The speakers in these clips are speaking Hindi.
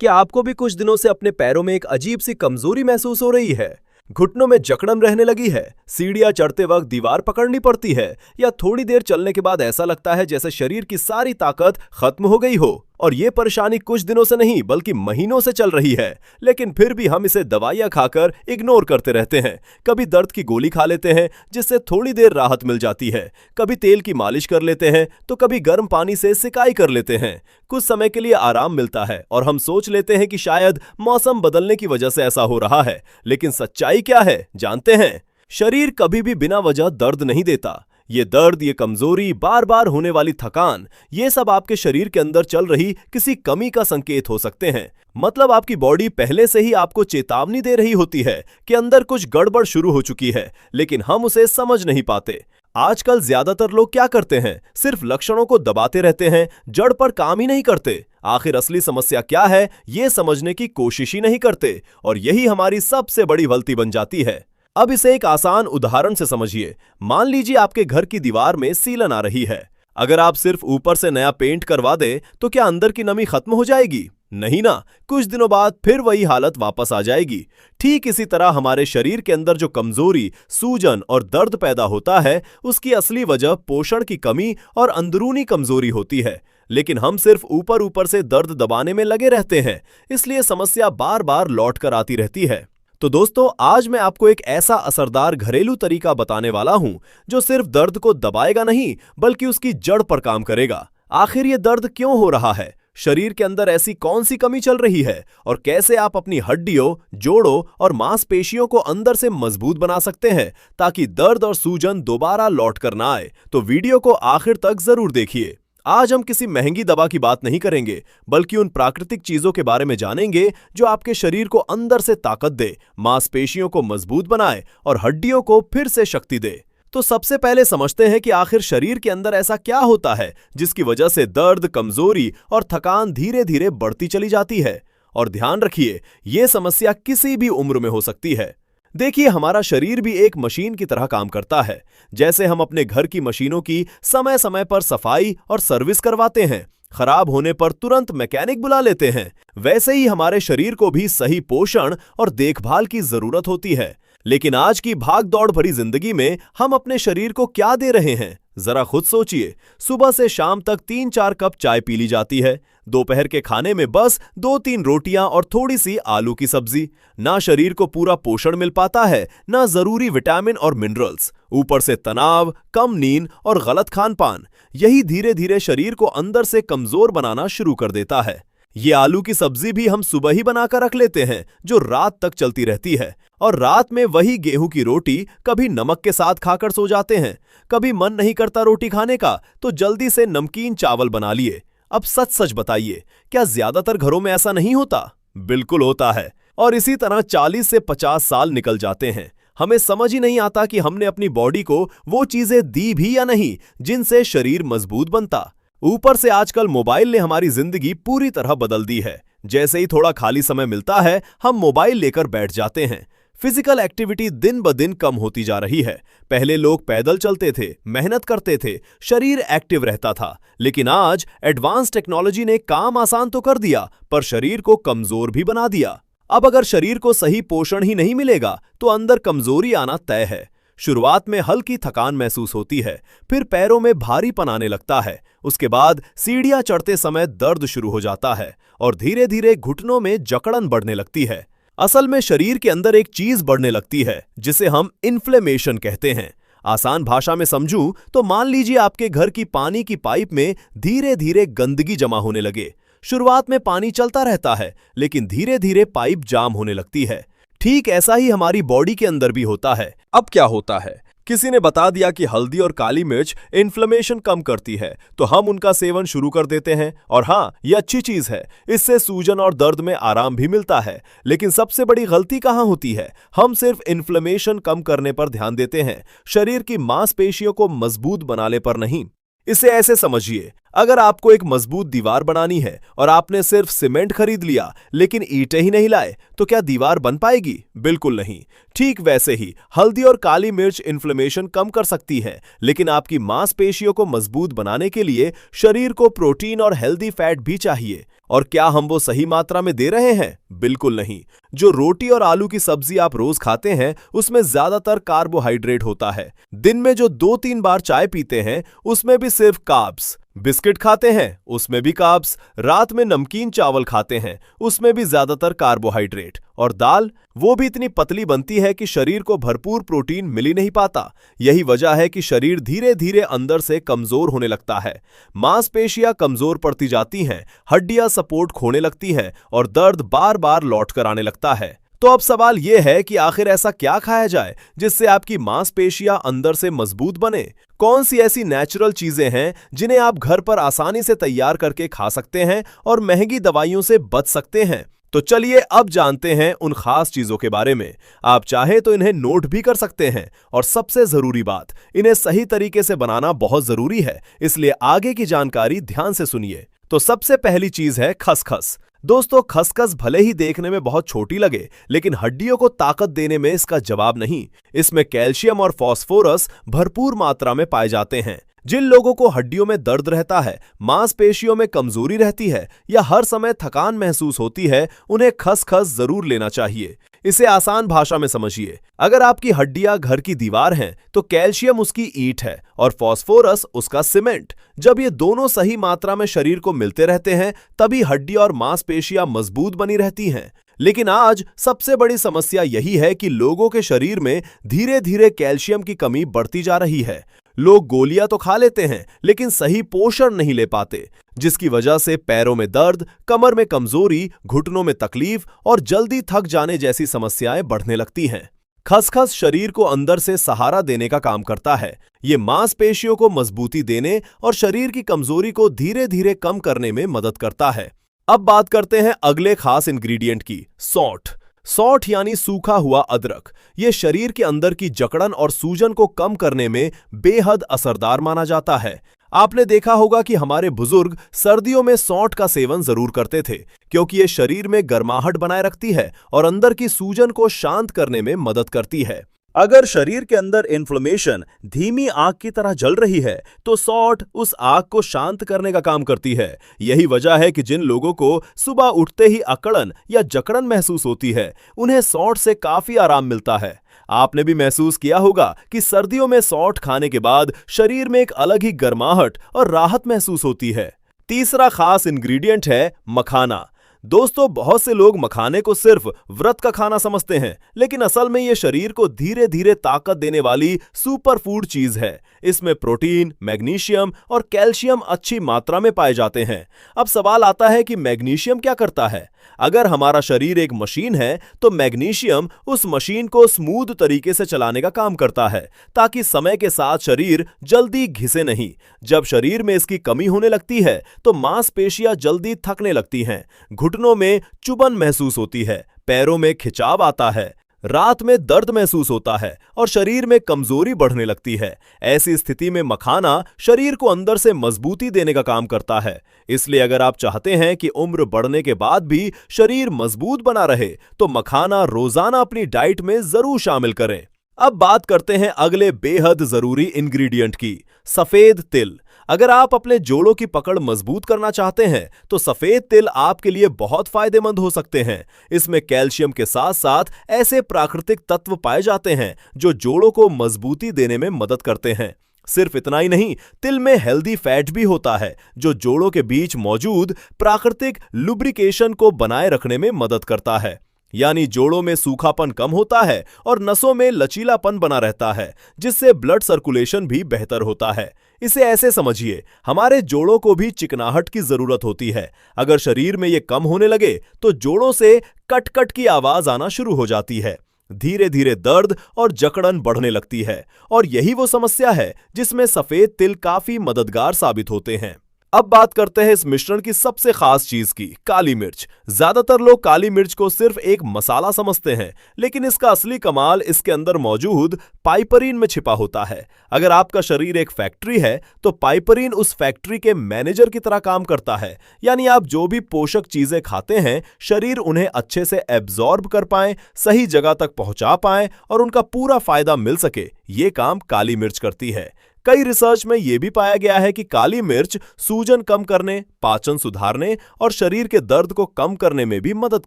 क्या आपको भी कुछ दिनों से अपने पैरों में एक अजीब सी कमजोरी महसूस हो रही है? घुटनों में जकड़न रहने लगी है, सीढ़ियां चढ़ते वक्त दीवार पकड़नी पड़ती है, या थोड़ी देर चलने के बाद ऐसा लगता है जैसे शरीर की सारी ताकत खत्म हो गई हो? और ये परेशानी कुछ दिनों से नहीं बल्कि महीनों से चल रही है, लेकिन फिर भी हम इसे दवाइयां खाकर इग्नोर करते रहते हैं। कभी दर्द की गोली खा लेते हैं जिससे थोड़ी देर राहत मिल जाती है, कभी तेल की मालिश कर लेते हैं, तो कभी गर्म पानी से सिकाई कर लेते हैं। कुछ समय के लिए आराम मिलता है और हम सोच लेते हैं कि शायद मौसम बदलने की वजह से ऐसा हो रहा है, लेकिन सच्चाई क्या है जानते हैं? शरीर कभी भी बिना वजह दर्द नहीं देता। ये दर्द, ये कमजोरी, बार बार होने वाली थकान, ये सब आपके शरीर के अंदर चल रही किसी कमी का संकेत हो सकते हैं। मतलब आपकी बॉडी पहले से ही आपको चेतावनी दे रही होती है कि अंदर कुछ गड़बड़ शुरू हो चुकी है, लेकिन हम उसे समझ नहीं पाते। आजकल ज्यादातर लोग क्या करते हैं? सिर्फ लक्षणों को दबाते रहते हैं, जड़ पर काम ही नहीं करते। आखिर असली समस्या क्या है ये समझने की कोशिश ही नहीं करते, और यही हमारी सबसे बड़ी गलती बन जाती है। अब इसे एक आसान उदाहरण से समझिए। मान लीजिए आपके घर की दीवार में सीलन आ रही है। अगर आप सिर्फ ऊपर से नया पेंट करवा दें तो क्या अंदर की नमी खत्म हो जाएगी? नहीं ना, कुछ दिनों बाद फिर वही हालत वापस आ जाएगी। ठीक इसी तरह हमारे शरीर के अंदर जो कमजोरी, सूजन और दर्द पैदा होता है, उसकी असली वजह पोषण की कमी और अंदरूनी कमजोरी होती है। लेकिन हम सिर्फ ऊपर ऊपर से दर्द दबाने में लगे रहते हैं, इसलिए समस्या बार बार लौट कर आती रहती है। तो दोस्तों, आज मैं आपको एक ऐसा असरदार घरेलू तरीका बताने वाला हूं जो सिर्फ दर्द को दबाएगा नहीं बल्कि उसकी जड़ पर काम करेगा। आखिर ये दर्द क्यों हो रहा है? शरीर के अंदर ऐसी कौन सी कमी चल रही है? और कैसे आप अपनी हड्डियों, जोड़ों और मांसपेशियों को अंदर से मजबूत बना सकते हैं ताकि दर्द और सूजन दोबारा लौट कर ना आए? तो वीडियो को आखिर तक जरूर देखिए। आज हम किसी महंगी दवा की बात नहीं करेंगे, बल्कि उन प्राकृतिक चीजों के बारे में जानेंगे जो आपके शरीर को अंदर से ताकत दे, मांसपेशियों को मजबूत बनाए और हड्डियों को फिर से शक्ति दे। तो सबसे पहले समझते हैं कि आखिर शरीर के अंदर ऐसा क्या होता है जिसकी वजह से दर्द, कमजोरी और थकान धीरे धीरे बढ़ती चली जाती है। और ध्यान रखिए, यह समस्या किसी भी उम्र में हो सकती है। देखिए, हमारा शरीर भी एक मशीन की तरह काम करता है। जैसे हम अपने घर की मशीनों की समय समय पर सफाई और सर्विस करवाते हैं, खराब होने पर तुरंत मैकेनिक बुला लेते हैं, वैसे ही हमारे शरीर को भी सही पोषण और देखभाल की जरूरत होती है। लेकिन आज की भाग दौड़ भरी जिंदगी में हम अपने शरीर को क्या दे रहे हैं? जरा खुद सोचिए। सुबह से शाम तक 3-4 कप चाय पी ली जाती है, दोपहर के खाने में बस 2-3 रोटियां और थोड़ी सी आलू की सब्जी। ना शरीर को पूरा पोषण मिल पाता है, ना जरूरी विटामिन और मिनरल्स। ऊपर से तनाव, कम नींद और गलत खान पान, यही धीरे धीरे शरीर को अंदर से कमजोर बनाना शुरू कर देता है। ये आलू की सब्जी भी हम सुबह ही बनाकर रख लेते हैं, जो रात तक चलती रहती है, और रात में वही गेहूं की रोटी कभी नमक के साथ खाकर सो जाते हैं। कभी मन नहीं करता रोटी खाने का तो जल्दी से नमकीन चावल बना लिए। अब सच सच बताइए, क्या ज्यादातर घरों में ऐसा नहीं होता? बिल्कुल होता है। और इसी तरह 40 से 50 साल निकल जाते हैं। हमें समझ ही नहीं आता कि हमने अपनी बॉडी को वो चीजें दी भी या नहीं जिनसे शरीर मजबूत बनता। ऊपर से आजकल मोबाइल ने हमारी जिंदगी पूरी तरह बदल दी है। जैसे ही थोड़ा खाली समय मिलता है, हम मोबाइल लेकर बैठ जाते हैं। फिजिकल एक्टिविटी दिन ब दिन कम होती जा रही है। पहले लोग पैदल चलते थे, मेहनत करते थे, शरीर एक्टिव रहता था। लेकिन आज एडवांस टेक्नोलॉजी ने काम आसान तो कर दिया, पर शरीर को कमजोर भी बना दिया। अब अगर शरीर को सही पोषण ही नहीं मिलेगा तो अंदर कमजोरी आना तय है। शुरुआत में हल्की थकान महसूस होती है, फिर पैरों में भारीपन आने लगता है, उसके बाद सीढ़ियां चढ़ते समय दर्द शुरू हो जाता है और धीरे धीरे घुटनों में जकड़न बढ़ने लगती है। असल में शरीर के अंदर एक चीज बढ़ने लगती है जिसे हम इन्फ्लेमेशन कहते हैं। आसान भाषा में समझूं तो मान लीजिए आपके घर की पानी की पाइप में धीरे धीरे गंदगी जमा होने लगे। शुरुआत में पानी चलता रहता है, लेकिन धीरे धीरे पाइप जाम होने लगती है। ठीक ऐसा ही हमारी बॉडी के अंदर भी होता है। अब क्या होता है? किसी ने बता दिया कि हल्दी और काली मिर्च इन्फ्लेमेशन कम करती है, तो हम उनका सेवन शुरू कर देते हैं। और हाँ, ये अच्छी चीज है, इससे सूजन और दर्द में आराम भी मिलता है। लेकिन सबसे बड़ी गलती कहाँ होती है? हम सिर्फ इन्फ्लेमेशन कम करने पर ध्यान देते हैं, शरीर की मांसपेशियों को मजबूत बनाने पर नहीं। इसे ऐसे समझिए, अगर आपको एक मजबूत दीवार बनानी है और आपने सिर्फ सीमेंट खरीद लिया लेकिन ईंटें ही नहीं लाए, तो क्या दीवार बन पाएगी? बिल्कुल नहीं। ठीक वैसे ही हल्दी और काली मिर्च इन्फ्लेमेशन कम कर सकती है, लेकिन आपकी मांसपेशियों को मजबूत बनाने के लिए शरीर को प्रोटीन और हेल्दी फैट भी चाहिए। और क्या हम वो सही मात्रा में दे रहे हैं? बिल्कुल नहीं। जो रोटी और आलू की सब्जी आप रोज खाते हैं उसमें ज्यादातर कार्बोहाइड्रेट होता है। दिन में जो 2-3 बार चाय पीते हैं उसमें भी सिर्फ कार्ब्स। बिस्किट खाते हैं उसमें भी कार्ब्स। रात में नमकीन चावल खाते हैं उसमें भी ज्यादातर कार्बोहाइड्रेट। और दाल, वो भी इतनी पतली बनती है कि शरीर को भरपूर प्रोटीन मिल ही नहीं पाता। यही वजह है कि शरीर धीरे धीरे अंदर से कमजोर होने लगता है। मांसपेशियां कमजोर पड़ती जाती हैं, हड्डियां सपोर्ट खोने लगती हैं और दर्द बार बार लौट कर आने लगता है। तो अब सवाल यह है कि आखिर ऐसा क्या खाया जाए जिससे आपकी मांसपेशियां अंदर से मजबूत बने? कौन सी ऐसी नेचुरल चीजें हैं जिन्हें आप घर पर आसानी से तैयार करके खा सकते हैं और महंगी दवाइयों से बच सकते हैं? तो चलिए अब जानते हैं उन खास चीजों के बारे में। आप चाहे तो इन्हें नोट भी कर सकते हैं और सबसे जरूरी बात, इन्हें सही तरीके से बनाना बहुत जरूरी है, इसलिए आगे की जानकारी ध्यान से सुनिए। तो सबसे पहली चीज है खसखस। दोस्तों, खसखस भले ही देखने में बहुत छोटी लगे, लेकिन हड्डियों को ताकत देने में इसका जवाब नहीं। इसमें कैल्शियम और फास्फोरस भरपूर मात्रा में पाए जाते हैं। जिन लोगों को हड्डियों में दर्द रहता है, मांसपेशियों में कमजोरी रहती है या हर समय थकान महसूस होती है, उन्हें खसखस जरूर लेना चाहिए। इसे आसान भाषा में समझिए। अगर आपकी हड्डियां घर की दीवार हैं, तो कैल्शियम उसकी ईंट है और फास्फोरस उसका सीमेंट। जब ये दोनों सही मात्रा में शरीर को मिलते रहते हैं, तभी हड्डी और मांसपेशियां मजबूत बनी रहती हैं। लेकिन आज सबसे बड़ी समस्या यही है कि लोगों के शरीर में धीरे धीरे कैल्शियम की कमी बढ़ती जा रही है। लोग गोलियां तो खा लेते हैं, लेकिन सही पोषण नहीं ले पाते, जिसकी वजह से पैरों में दर्द, कमर में कमजोरी, घुटनों में तकलीफ और जल्दी थक जाने जैसी समस्याएं बढ़ने लगती हैं। खसखस शरीर को अंदर से सहारा देने का काम करता है। ये मांसपेशियों को मजबूती देने और शरीर की कमजोरी को धीरे धीरे कम करने में मदद करता है। अब बात करते हैं अगले खास इंग्रेडिएंट की, सौंठ। सौंठ यानी सूखा हुआ अदरक। ये शरीर के अंदर की जकड़न और सूजन को कम करने में बेहद असरदार माना जाता है। आपने देखा होगा कि हमारे बुजुर्ग सर्दियों में सौंठ का सेवन जरूर करते थे, क्योंकि ये शरीर में गर्माहट बनाए रखती है और अंदर की सूजन को शांत करने में मदद करती है। अगर शरीर के अंदर इन्फ्लेमेशन धीमी आग की तरह जल रही है, तो सौंठ उस आग को शांत करने का काम करती है। यही वजह है कि जिन लोगों को सुबह उठते ही अकड़न या जकड़न महसूस होती है, उन्हें सौंठ से काफी आराम मिलता है। आपने भी महसूस किया होगा कि सर्दियों में सौंठ खाने के बाद शरीर में एक अलग ही गर्माहट और राहत महसूस होती है। तीसरा खास इंग्रेडिएंट है मखाना। दोस्तों, बहुत से लोग मखाने को सिर्फ व्रत का खाना समझते हैं, लेकिन असल में यह शरीर को धीरे धीरे ताकत देने वाली सुपर फूड चीज है। इसमें प्रोटीन, मैग्नीशियम और कैल्शियम अच्छी मात्रा में पाए जाते हैं। अब सवाल आता है कि मैग्नीशियम क्या करता है? अगर हमारा शरीर एक मशीन है, तो मैग्नीशियम उस मशीन को स्मूथ तरीके से चलाने का काम करता है, ताकि समय के साथ शरीर जल्दी घिसे नहीं। जब शरीर में इसकी कमी होने लगती है, तो मांसपेशियां जल्दी थकने लगती हैं, घुटनों में चुभन महसूस होती है, पैरों में खिंचाव आता है, रात में दर्द महसूस होता है और शरीर में कमजोरी बढ़ने लगती है। ऐसी स्थिति में मखाना शरीर को अंदर से मजबूती देने का काम करता है। इसलिए अगर आप चाहते हैं कि उम्र बढ़ने के बाद भी शरीर मजबूत बना रहे, तो मखाना रोजाना अपनी डाइट में जरूर शामिल करें। अब बात करते हैं अगले बेहद जरूरी इंग्रेडिएंट की, सफेद तिल। अगर आप अपने जोड़ों की पकड़ मजबूत करना चाहते हैं, तो सफेद तिल आपके लिए बहुत फायदेमंद हो सकते हैं। इसमें कैल्शियम के साथ साथ ऐसे प्राकृतिक तत्व पाए जाते हैं जो जोड़ों को मजबूती देने में मदद करते हैं। सिर्फ इतना ही नहीं, तिल में हेल्दी फैट भी होता है, जो जोड़ों के बीच मौजूद प्राकृतिक लुब्रिकेशन को बनाए रखने में मदद करता है। यानी जोड़ों में सूखापन कम होता है और नसों में लचीलापन बना रहता है, जिससे ब्लड सर्कुलेशन भी बेहतर होता है। इसे ऐसे समझिए, हमारे जोड़ों को भी चिकनाहट की जरूरत होती है। अगर शरीर में ये कम होने लगे, तो जोड़ों से कट कट की आवाज आना शुरू हो जाती है। धीरे धीरे दर्द और जकड़न बढ़ने लगती है, और यही वो समस्या है जिसमें सफेद तिल काफी मददगार साबित होते हैं। अब बात करते हैं इस मिश्रण की सबसे खास चीज की, काली मिर्च। ज्यादातर लोग काली मिर्च को सिर्फ एक मसाला समझते हैं, लेकिन इसका असली कमाल इसके अंदर मौजूद पाइपरीन में छिपा होता है। अगर आपका शरीर एक फैक्ट्री है, तो पाइपरीन उस फैक्ट्री के मैनेजर की तरह काम करता है। यानी आप जो भी पोषक चीजें खाते हैं, शरीर उन्हें अच्छे से एब्जॉर्ब कर पाए, सही जगह तक पहुंचा पाए और उनका पूरा फायदा मिल सके, ये काम काली मिर्च करती है। कई रिसर्च में यह भी पाया गया है कि काली मिर्च सूजन कम करने, पाचन सुधारने और शरीर के दर्द को कम करने में भी मदद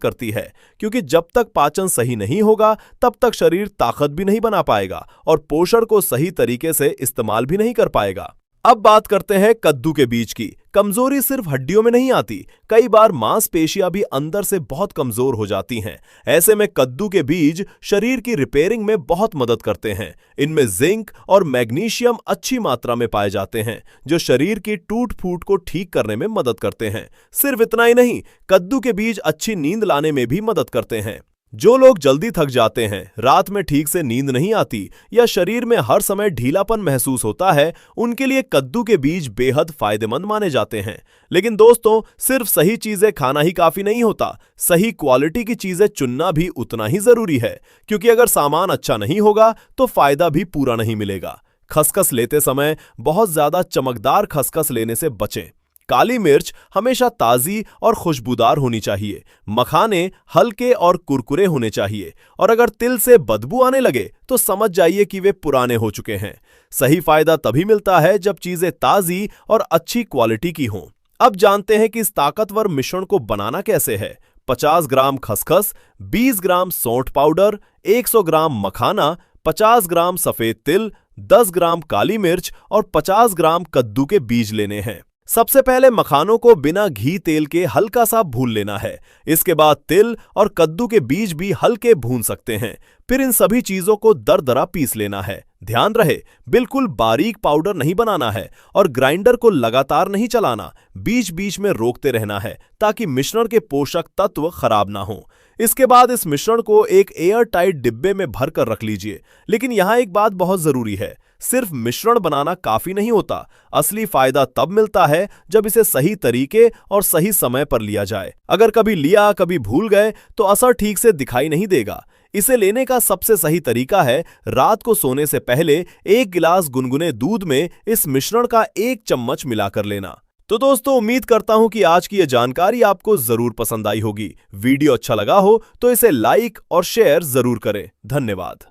करती है, क्योंकि जब तक पाचन सही नहीं होगा तब तक शरीर ताकत भी नहीं बना पाएगा और पोषण को सही तरीके से इस्तेमाल भी नहीं कर पाएगा। अब बात करते हैं कद्दू के बीज की। कमजोरी सिर्फ हड्डियों में नहीं आती, कई बार मांसपेशियां भी अंदर से बहुत कमजोर हो जाती हैं। ऐसे में कद्दू के बीज शरीर की रिपेयरिंग में बहुत मदद करते हैं। इनमें जिंक और मैग्नीशियम अच्छी मात्रा में पाए जाते हैं, जो शरीर की टूट फूट को ठीक करने में मदद करते हैं। सिर्फ इतना ही नहीं, कद्दू के बीज अच्छी नींद लाने में भी मदद करते हैं। जो लोग जल्दी थक जाते हैं, रात में ठीक से नींद नहीं आती या शरीर में हर समय ढीलापन महसूस होता है, उनके लिए कद्दू के बीज बेहद फायदेमंद माने जाते हैं। लेकिन दोस्तों, सिर्फ सही चीजें खाना ही काफी नहीं होता, सही क्वालिटी की चीजें चुनना भी उतना ही जरूरी है, क्योंकि अगर सामान अच्छा नहीं होगा तो फायदा भी पूरा नहीं मिलेगा। खसखस लेते समय बहुत ज्यादा चमकदार खसखस लेने से बचें। काली मिर्च हमेशा ताजी और खुशबूदार होनी चाहिए। मखाने हल्के और कुरकुरे होने चाहिए, और अगर तिल से बदबू आने लगे तो समझ जाइए कि वे पुराने हो चुके हैं। सही फायदा तभी मिलता है जब चीजें ताजी और अच्छी क्वालिटी की हों। अब जानते हैं कि इस ताकतवर मिश्रण को बनाना कैसे है। 50 ग्राम खसखस, 20 ग्राम सौंठ पाउडर, 100 ग्राम मखाना, 50 ग्राम सफेद तिल, 10 ग्राम काली मिर्च और 50 ग्राम कद्दू के बीज लेने हैं। सबसे पहले मखानों को बिना घी तेल के हल्का सा भून लेना है। इसके बाद तिल और कद्दू के बीज भी हल्के भून सकते हैं। फिर इन सभी चीजों को दरदरा पीस लेना है। ध्यान रहे, बिल्कुल बारीक पाउडर नहीं बनाना है और ग्राइंडर को लगातार नहीं चलाना, बीच बीच में रोकते रहना है ताकि मिश्रण के पोषक तत्व खराब ना हो। इसके बाद इस मिश्रण को एक एयर टाइट डिब्बे में भर कर रख लीजिए। लेकिन यहाँ एक बात बहुत जरूरी है, सिर्फ मिश्रण बनाना काफी नहीं होता। असली फायदा तब मिलता है जब इसे सही तरीके और सही समय पर लिया जाए। अगर कभी लिया कभी भूल गए तो असर ठीक से दिखाई नहीं देगा। इसे लेने का सबसे सही तरीका है रात को सोने से पहले 1 गिलास गुनगुने दूध में इस मिश्रण का 1 चम्मच मिलाकर लेना। तो दोस्तों, उम्मीद करता हूं कि आज की यह जानकारी आपको जरूर पसंद आई होगी। वीडियो अच्छा लगा हो तो इसे लाइक और शेयर जरूर करें। धन्यवाद।